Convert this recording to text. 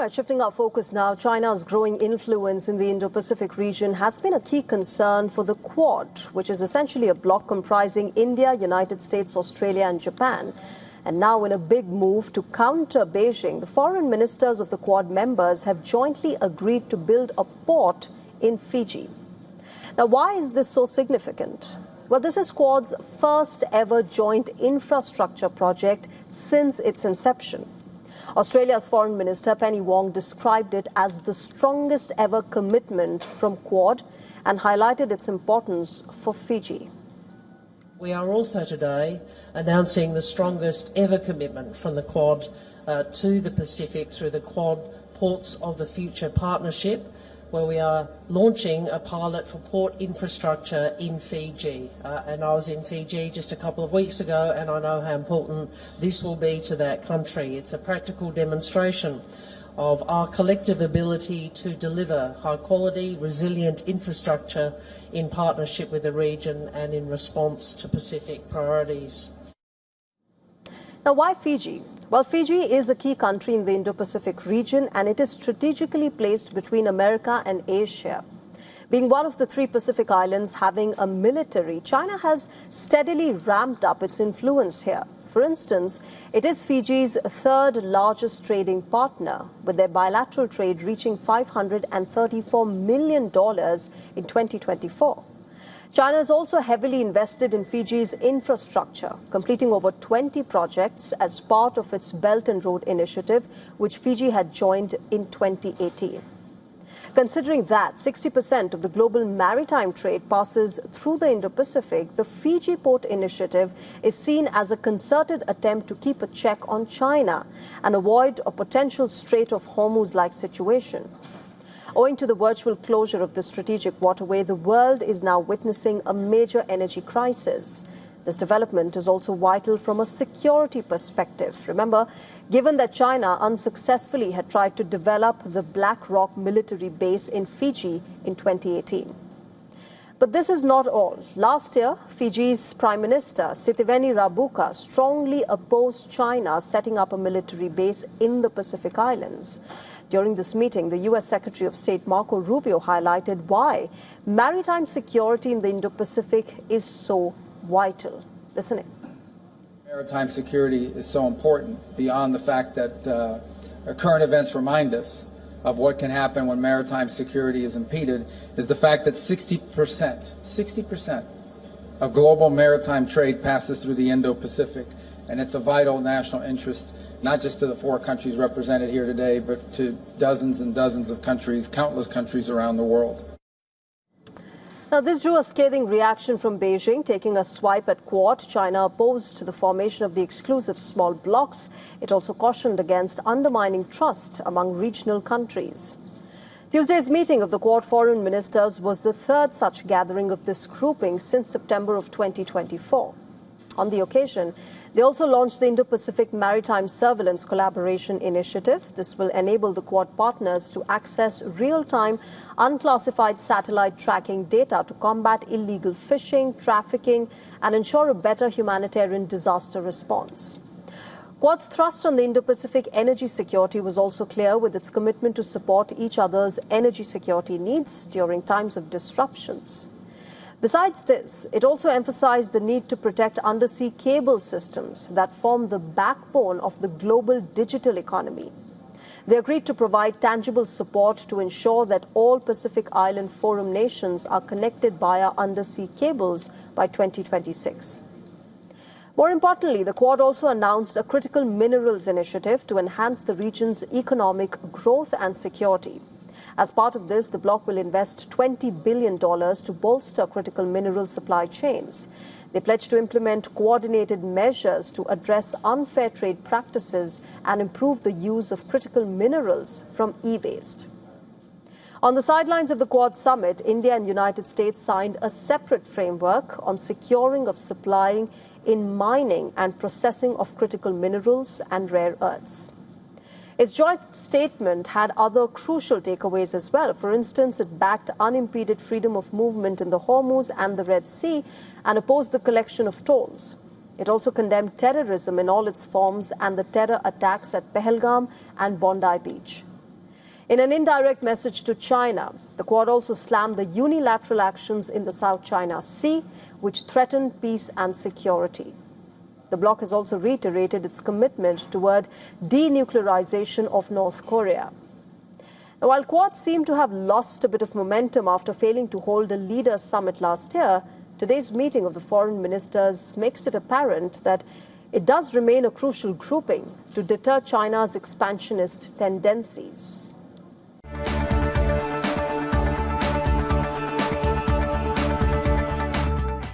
All right, shifting our focus now, China's growing influence in the Indo-Pacific region has been a key concern for the Quad, which is essentially a bloc comprising India, United States, Australia and Japan. And now in a big move to counter Beijing, the foreign ministers of the Quad members have jointly agreed to build a port in Fiji. Now, why is this so significant? Well, this is Quad's first ever joint infrastructure project since its inception. Australia's Foreign Minister Penny Wong described it as the strongest ever commitment from Quad and highlighted its importance for Fiji. We are also today announcing the strongest ever commitment from the Quad to the Pacific through the Quad Ports of the Future partnership, where we are launching a pilot for port infrastructure in Fiji. And I was in Fiji just a couple of weeks ago, and I know how important this will be to that country. It's a practical demonstration of our collective ability to deliver high-quality, resilient infrastructure in partnership with the region and in response to Pacific priorities. Now, why Fiji? Well, Fiji is a key country in the Indo-Pacific region, and it is strategically placed between America and Asia. Being one of the three Pacific islands having a military, China has steadily ramped up its influence here. For instance, it is Fiji's third largest trading partner, with their bilateral trade reaching $534 million in 2024. China is also heavily invested in Fiji's infrastructure, completing over 20 projects as part of its Belt and Road Initiative, which Fiji had joined in 2018. Considering that 60% of the global maritime trade passes through the Indo-Pacific, the Fiji Port Initiative is seen as a concerted attempt to keep a check on China and avoid a potential Strait of Hormuz-like situation. Owing to the virtual closure of the strategic waterway, the world is now witnessing a major energy crisis. This development is also vital from a security perspective. Remember, given that China unsuccessfully had tried to develop the Black Rock military base in Fiji in 2018. But this is not all. Last year, Fiji's Prime Minister Sitiveni Rabuka strongly opposed China setting up a military base in the Pacific Islands. During this meeting, the U.S. Secretary of State Marco Rubio highlighted why maritime security in the Indo-Pacific is so vital. Listen in. Maritime security is so important beyond the fact that current events remind us of what can happen when maritime security is impeded, is the fact that 60% of global maritime trade passes through the Indo-Pacific. And it's a vital national interest, not just to the four countries represented here today, but to dozens and dozens of countries, countless countries around the world. Now, this drew a scathing reaction from Beijing, taking a swipe at Quad. China opposed the formation of the exclusive small blocs. It also cautioned against undermining trust among regional countries. Tuesday's meeting of the Quad foreign ministers was the third such gathering of this grouping since September of 2024. On the occasion, they also launched the Indo-Pacific Maritime Surveillance Collaboration Initiative. This will enable the Quad partners to access real-time, unclassified satellite tracking data to combat illegal fishing, trafficking, and ensure a better humanitarian disaster response. Quad's thrust on the Indo-Pacific energy security was also clear, with its commitment to support each other's energy security needs during times of disruptions. Besides this, it also emphasized the need to protect undersea cable systems that form the backbone of the global digital economy. They agreed to provide tangible support to ensure that all Pacific Island Forum nations are connected via undersea cables by 2026. More importantly, the Quad also announced a critical minerals initiative to enhance the region's economic growth and security. As part of this, the bloc will invest $20 billion to bolster critical mineral supply chains. They pledge to implement coordinated measures to address unfair trade practices and improve the use of critical minerals from e-waste. On the sidelines of the Quad summit, India and United States signed a separate framework on securing of supplying in mining and processing of critical minerals and rare earths. Its joint statement had other crucial takeaways as well. For instance, it backed unimpeded freedom of movement in the Hormuz and the Red Sea and opposed the collection of tolls. It also condemned terrorism in all its forms and the terror attacks at Pahalgam and Bondi Beach. In an indirect message to China, the Quad also slammed the unilateral actions in the South China Sea, which threatened peace and security. The bloc has also reiterated its commitment toward denuclearization of North Korea. Now, while Quad seemed to have lost a bit of momentum after failing to hold a leaders' summit last year, today's meeting of the foreign ministers makes it apparent that it does remain a crucial grouping to deter China's expansionist tendencies.